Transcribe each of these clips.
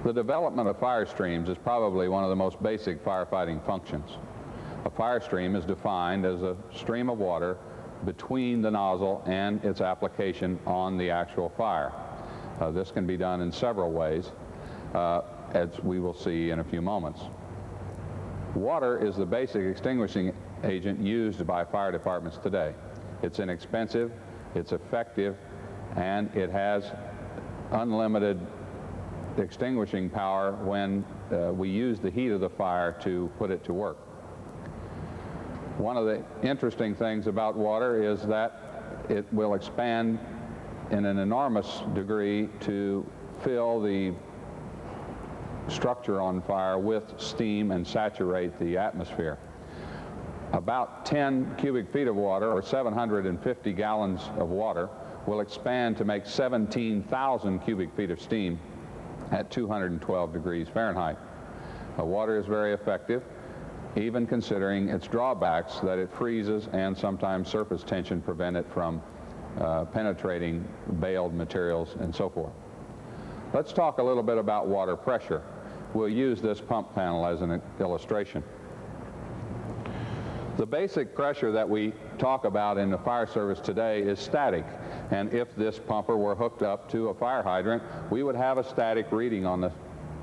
The development of fire streams is probably one of the most basic firefighting functions. A fire stream is defined as a stream of water between the nozzle and its application on the actual fire. This can be done in several ways, as we will see in a few moments. Water is the basic extinguishing agent used by fire departments today. It's inexpensive, it's effective, and it has unlimited extinguishing power when we use the heat of the fire to put it to work. One of the interesting things about water is that it will expand in an enormous degree to fill the structure on fire with steam and saturate the atmosphere. About 10 cubic feet of water, or 750 gallons of water, will expand to make 17,000 cubic feet of steam at 212 degrees Fahrenheit. Water is very effective, even considering its drawbacks that it freezes and sometimes surface tension prevent it from penetrating baled materials and so forth. Let's talk a little bit about water pressure. We'll use this pump panel as an illustration. The basic pressure that we talk about in the fire service today is static, and if this pumper were hooked up to a fire hydrant, we would have a static reading on the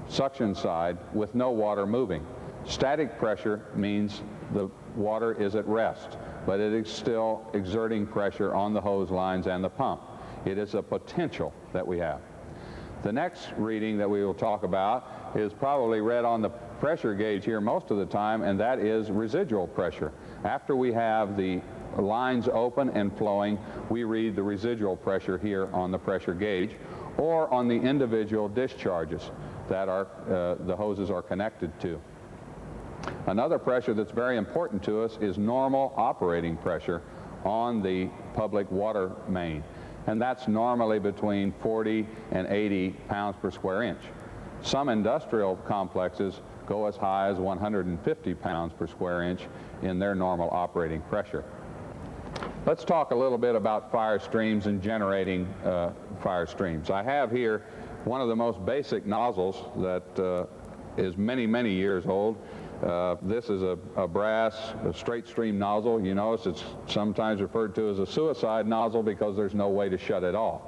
suction side with no water moving. Static pressure means the water is at rest, but it is still exerting pressure on the hose lines and the pump. It is a potential that we have. The next reading that we will talk about is probably read on the pressure gauge here most of the time, and that is residual pressure. After we have the lines open and flowing, we read the residual pressure here on the pressure gauge or on the individual discharges that the hoses are connected to. Another pressure that's very important to us is normal operating pressure on the public water main, and that's normally between 40 and 80 pounds per square inch. Some industrial complexes go as high as 150 pounds per square inch in their normal operating pressure. Let's talk a little bit about fire streams and generating fire streams. I have here one of the most basic nozzles that is many, many years old. This is a brass, straight stream nozzle. You notice it's sometimes referred to as a suicide nozzle because there's no way to shut it off.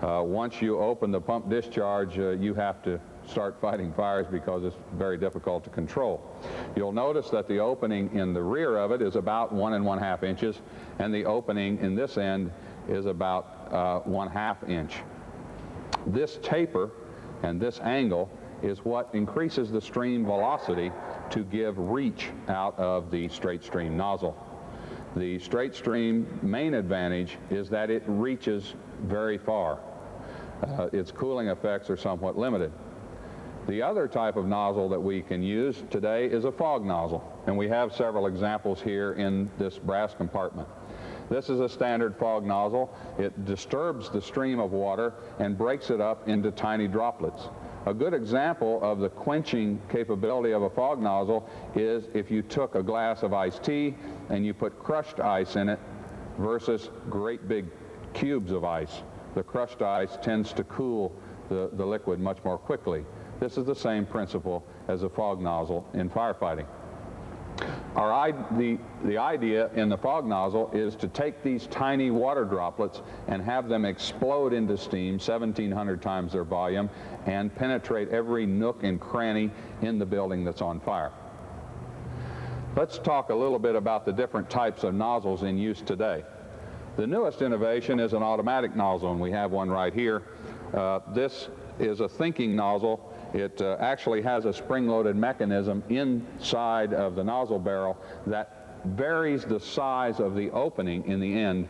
Once you open the pump discharge, you have to start fighting fires because it's very difficult to control. You'll notice that the opening in the rear of it is about 1 1/2 inches, and the opening in this end is about 1/2 inch. This taper and this angle is what increases the stream velocity to give reach out of the straight stream nozzle. The straight stream main advantage is that it reaches very far. Its cooling effects are somewhat limited. The other type of nozzle that we can use today is a fog nozzle, and we have several examples here in this brass compartment. This is a standard fog nozzle. It disturbs the stream of water and breaks it up into tiny droplets. A good example of the quenching capability of a fog nozzle is if you took a glass of iced tea and you put crushed ice in it versus great big cubes of ice. The crushed ice tends to cool the liquid much more quickly. This is the same principle as a fog nozzle in firefighting. The idea in the fog nozzle is to take these tiny water droplets and have them explode into steam 1,700 times their volume and penetrate every nook and cranny in the building that's on fire. Let's talk a little bit about the different types of nozzles in use today. The newest innovation is an automatic nozzle, and we have one right here. This is a thinking nozzle. It actually has a spring-loaded mechanism inside of the nozzle barrel that varies the size of the opening in the end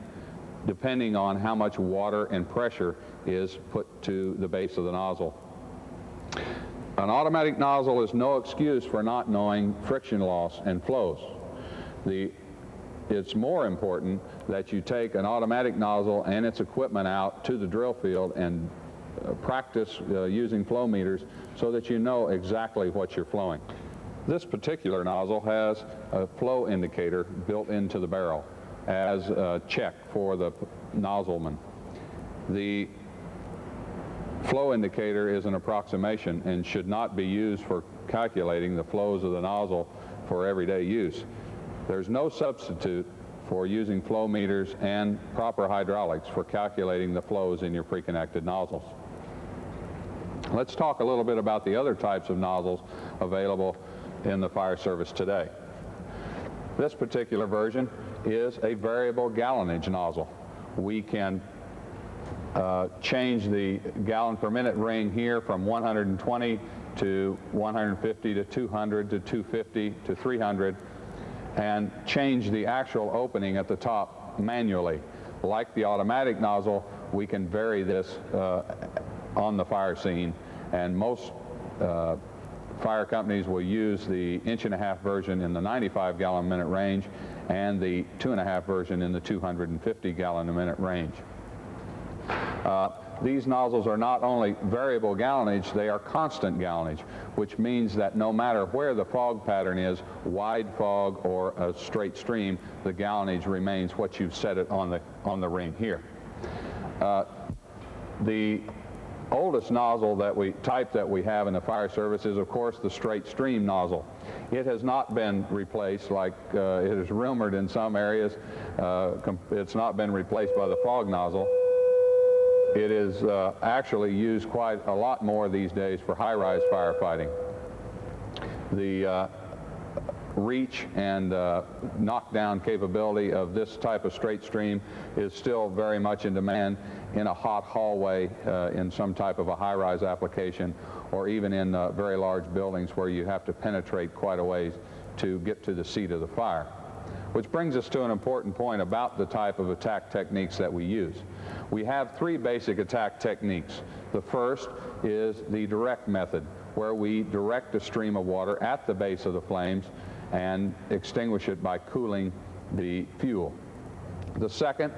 depending on how much water and pressure is put to the base of the nozzle. An automatic nozzle is no excuse for not knowing friction loss and flows. It's more important that you take an automatic nozzle and its equipment out to the drill field and practice using flow meters so that you know exactly what you're flowing. This particular nozzle has a flow indicator built into the barrel as a check for the nozzleman. The flow indicator is an approximation and should not be used for calculating the flows of the nozzle for everyday use. There's no substitute for using flow meters and proper hydraulics for calculating the flows in your pre-connected nozzles. Let's talk a little bit about the other types of nozzles available in the fire service today. This particular version is a variable gallonage nozzle. We can change the gallon per minute ring here from 120 to 150 to 200 to 250 to 300 and change the actual opening at the top manually. Like the automatic nozzle, we can vary this on the fire scene, and most fire companies will use the 1.5-inch version in the 95 gallon a minute range and the 2.5 version in the 250 gallon a minute range. These nozzles are not only variable gallonage, they are constant gallonage, which means that no matter where the fog pattern is, wide fog or a straight stream, the gallonage remains what you've set it on the ring here. The oldest nozzle type that we have in the fire service is, of course, the straight stream nozzle. It has not been replaced like it is rumored in some areas. It's not been replaced by the fog nozzle. It is actually used quite a lot more these days for high-rise firefighting. The reach and knockdown capability of this type of straight stream is still very much in demand in a hot hallway in some type of a high-rise application, or even in very large buildings where you have to penetrate quite a ways to get to the seat of the fire. Which brings us to an important point about the type of attack techniques that we use. We have three basic attack techniques. The first is the direct method, where we direct a stream of water at the base of the flames and extinguish it by cooling the fuel. The second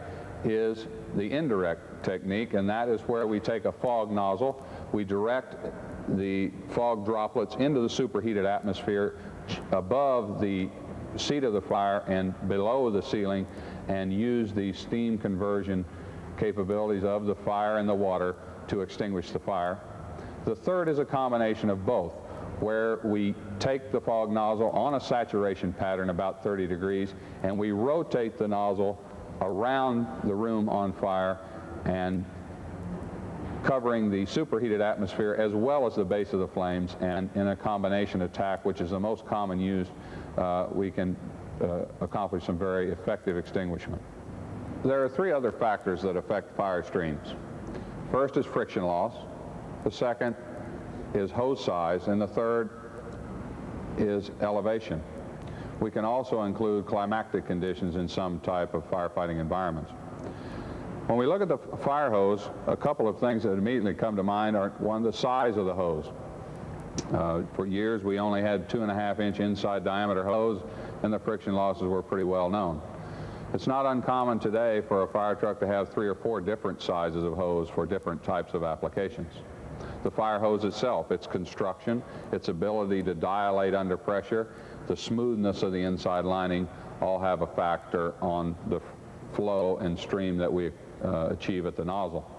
is the indirect technique, and that is where we take a fog nozzle, we direct the fog droplets into the superheated atmosphere above the seat of the fire and below the ceiling, and use the steam conversion capabilities of the fire and the water to extinguish the fire. The third is a combination of both, where we take the fog nozzle on a saturation pattern about 30 degrees and we rotate the nozzle around the room on fire and covering the superheated atmosphere as well as the base of the flames, and in a combination attack, which is the most common used, we can accomplish some very effective extinguishment. There are three other factors that affect fire streams. First is friction loss, the second is hose size, and the third is elevation. We can also include climatic conditions in some type of firefighting environments. When we look at the fire hose, a couple of things that immediately come to mind are, one, the size of the hose. For years we only had 2.5-inch inside diameter hose, and the friction losses were pretty well known. It's not uncommon today for a fire truck to have 3 or 4 different sizes of hose for different types of applications. The fire hose itself, its construction, its ability to dilate under pressure, the smoothness of the inside lining, all have a factor on the flow and stream that we achieve at the nozzle.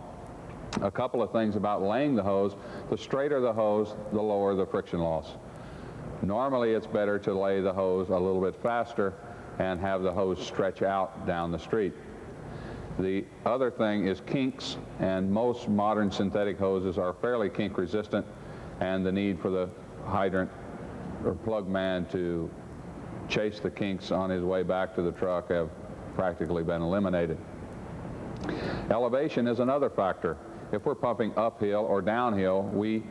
A couple of things about laying the hose: the straighter the hose, the lower the friction loss. Normally it's better to lay the hose a little bit faster and have the hose stretch out down the street. The other thing is kinks, and most modern synthetic hoses are fairly kink resistant, and the need for the hydrant or plug man to chase the kinks on his way back to the truck have practically been eliminated. Elevation is another factor. If we're pumping uphill or downhill, we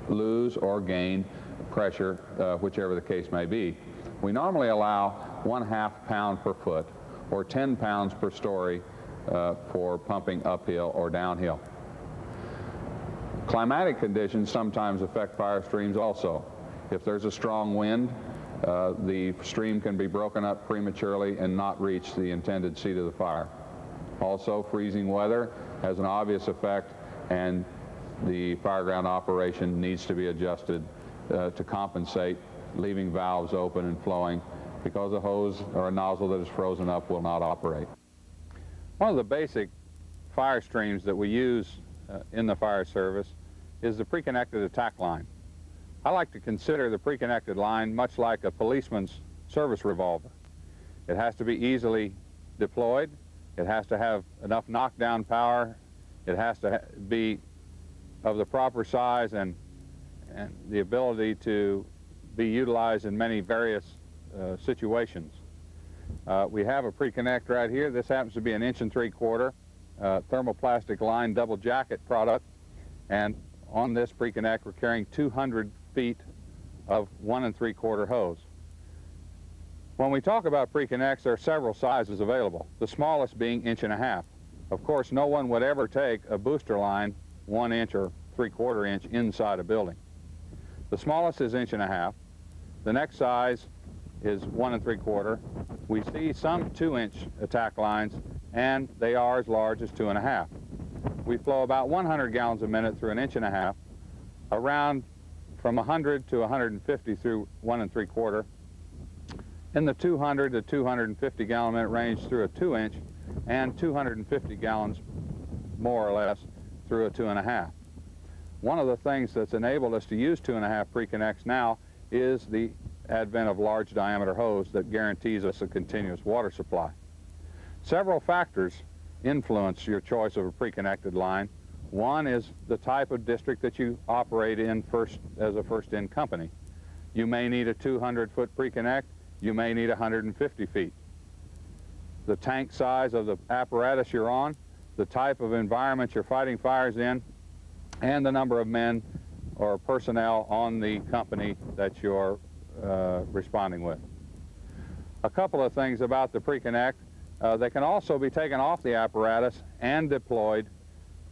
lose or gain pressure, whichever the case may be. We normally allow 1/2 pound per foot or 10 pounds per story for pumping uphill or downhill. Climatic conditions sometimes affect fire streams also. If there's a strong wind, the stream can be broken up prematurely and not reach the intended seat of the fire. Also, freezing weather has an obvious effect, and the fireground operation needs to be adjusted to compensate, leaving valves open and flowing, because a hose or a nozzle that is frozen up will not operate. One of the basic fire streams that we use in the fire service is the pre-connected attack line. I like to consider the pre-connected line much like a policeman's service revolver. It has to be easily deployed. It has to have enough knockdown power. It has to be of the proper size and the ability to be utilized in many various situations. We have a pre-connect right here. This happens to be an 1 3/4 thermoplastic line double jacket product, and on this pre-connect we're carrying 200 feet of 1 3/4 hose. When we talk about pre-connects, there are several sizes available, the smallest being 1 1/2 inch. Of course, no one would ever take a booster line 1 inch or 3/4 inch inside a building. The smallest is 1 1/2 inch. The next size is 1 3/4. We see some 2-inch attack lines, and they are as large as 2 1/2. We flow about 100 gallons a minute through an 1 1/2 inch, around from 100 to 150 through 1 3/4, in the 200 to 250 gallon minute range through a 2-inch, and 250 gallons more or less through a 2 1/2. One of the things that's enabled us to use 2 1/2 pre-connects now is the advent of large diameter hose that guarantees us a continuous water supply. Several factors influence your choice of a pre-connected line. One is the type of district that you operate in as a first-in company. You may need a 200-foot pre-connect. You may need 150 feet. The tank size of the apparatus you're on, the type of environment you're fighting fires in, and the number of men or personnel on the company that you're responding with. A couple of things about the pre-connect. They can also be taken off the apparatus and deployed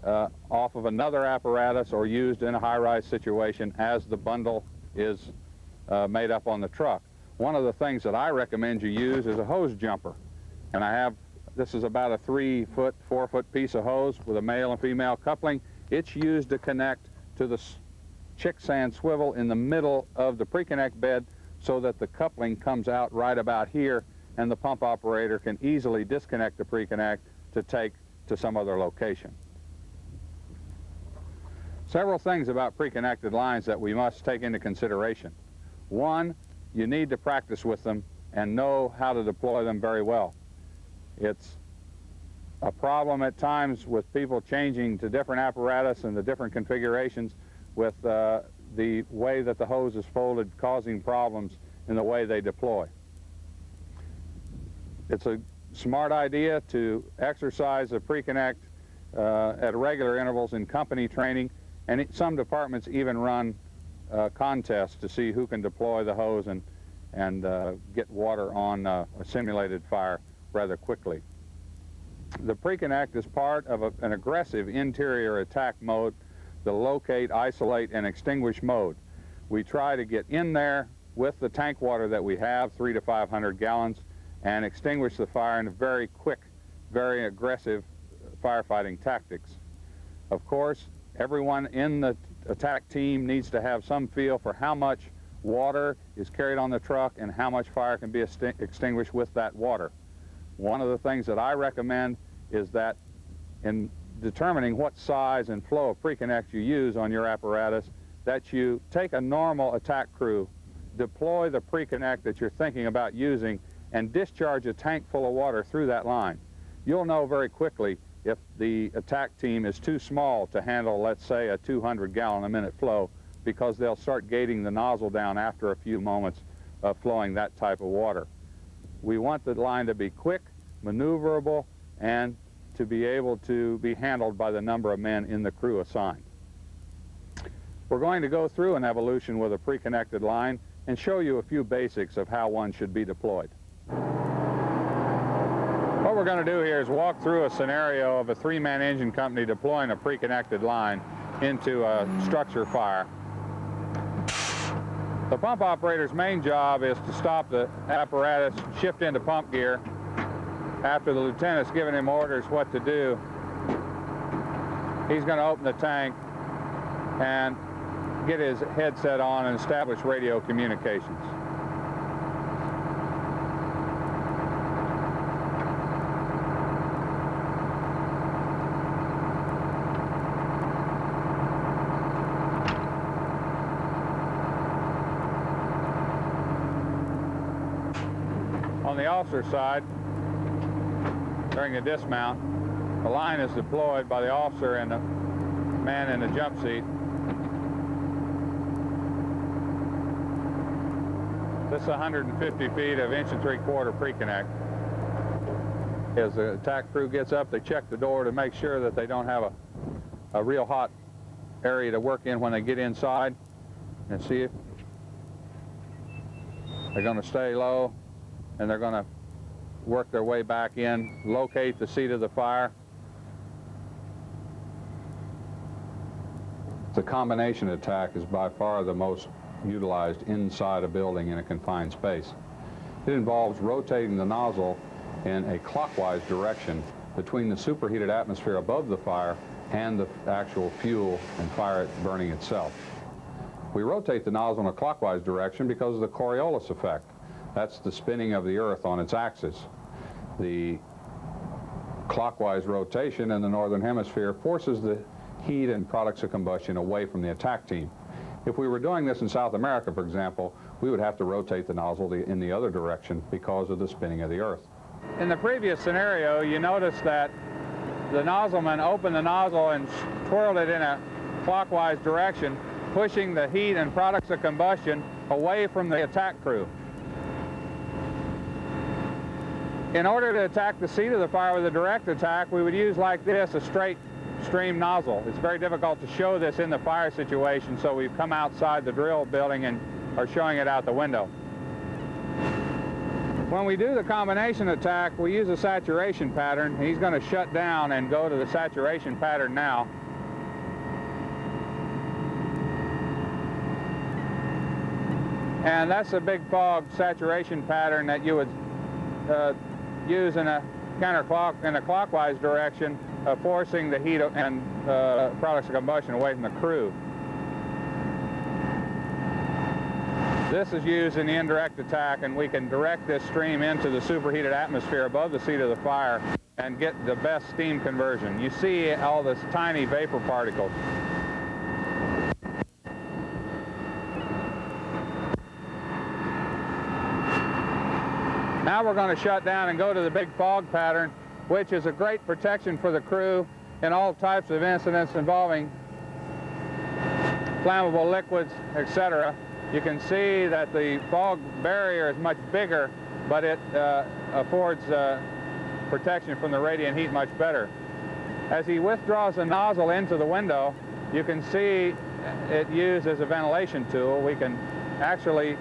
off of another apparatus or used in a high-rise situation as the bundle is made up on the truck. One of the things that I recommend you use is a hose jumper. And this is about a 3-foot, 4-foot piece of hose with a male and female coupling. It's used to connect to the chick sand swivel in the middle of the pre-connect bed so that the coupling comes out right about here, and the pump operator can easily disconnect the pre-connect to take to some other location. Several things about pre-connected lines that we must take into consideration. One, you need to practice with them and know how to deploy them very well. It's a problem at times with people changing to different apparatus and the different configurations with the way that the hose is folded, causing problems in the way they deploy. It's a smart idea to exercise a pre-connect at regular intervals in company training, and some departments even run contests to see who can deploy the hose and get water on a simulated fire rather quickly. The pre-connect is part of an aggressive interior attack mode, the locate, isolate, and extinguish mode. We try to get in there with the tank water that we have, 300 to 500 gallons, and extinguish the fire in a very quick, very aggressive firefighting tactics. Of course, everyone in the attack team needs to have some feel for how much water is carried on the truck and how much fire can be extinguished with that water. One of the things that I recommend is that in determining what size and flow of pre-connect you use on your apparatus, that you take a normal attack crew, deploy the pre-connect that you're thinking about using, and discharge a tank full of water through that line. You'll know very quickly if the attack team is too small to handle, let's say, a 200-gallon-a-minute flow, because they'll start gating the nozzle down after a few moments of flowing that type of water. We want the line to be quick, maneuverable, and to be able to be handled by the number of men in the crew assigned. We're going to go through an evolution with a pre-connected line and show you a few basics of how one should be deployed. What we're going to do here is walk through a scenario of a 3-man engine company deploying a pre-connected line into a structure fire. The pump operator's main job is to stop the apparatus, shift into pump gear. After the lieutenant's given him orders what to do, he's going to open the tank and get his headset on and establish radio communications. On the officer's side, during the dismount, the line is deployed by the officer and the man in the jump seat. This is 150 feet of 1 3/4 pre-connect. As the attack crew gets up, they check the door to make sure that they don't have a real hot area to work in when they get inside, and see if they're going to stay low, and they're going to work their way back in, locate the seat of the fire. The combination attack is by far the most utilized inside a building in a confined space. It involves rotating the nozzle in a clockwise direction between the superheated atmosphere above the fire and the actual fuel and fire burning itself. We rotate the nozzle in a clockwise direction because of the Coriolis effect. That's the spinning of the Earth on its axis. The clockwise rotation in the northern hemisphere forces the heat and products of combustion away from the attack team. If we were doing this in South America, for example, we would have to rotate the nozzle in the other direction because of the spinning of the Earth. In the previous scenario, you notice that the nozzleman opened the nozzle and twirled it in a clockwise direction, pushing the heat and products of combustion away from the attack crew. In order to attack the seat of the fire with a direct attack, we would use like this, a straight stream nozzle. It's very difficult to show this in the fire situation, so we've come outside the drill building and are showing it out the window. When we do the combination attack, we use a saturation pattern. He's going to shut down and go to the saturation pattern now. And that's a big fog saturation pattern that you would use in a clockwise direction, forcing the heat and products of combustion away from the crew. This is used in the indirect attack, and we can direct this stream into the superheated atmosphere above the seat of the fire and get the best steam conversion. You see all this tiny vapor particles. Now we're going to shut down and go to the big fog pattern, which is a great protection for the crew in all types of incidents involving flammable liquids, etc. You can see that the fog barrier is much bigger, but it affords protection from the radiant heat much better. As he withdraws the nozzle into the window, you can see it used as a ventilation tool. We can actually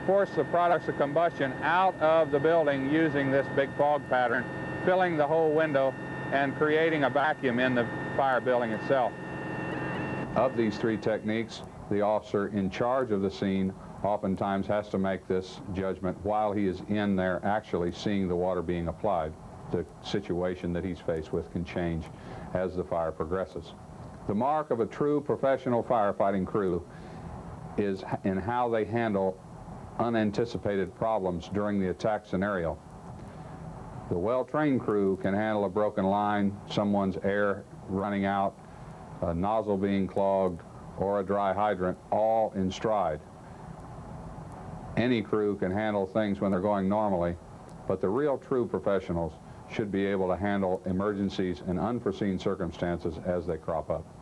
force the products of combustion out of the building using this big fog pattern, filling the whole window and creating a vacuum in the fire building itself. Of these three techniques, the officer in charge of the scene oftentimes has to make this judgment while he is in there actually seeing the water being applied. The situation that he's faced with can change as the fire progresses. The mark of a true professional firefighting crew is in how they handle unanticipated problems during the attack scenario. The well-trained crew can handle a broken line, someone's air running out, a nozzle being clogged, or a dry hydrant, all in stride. Any crew can handle things when they're going normally, but the real true professionals should be able to handle emergencies and unforeseen circumstances as they crop up.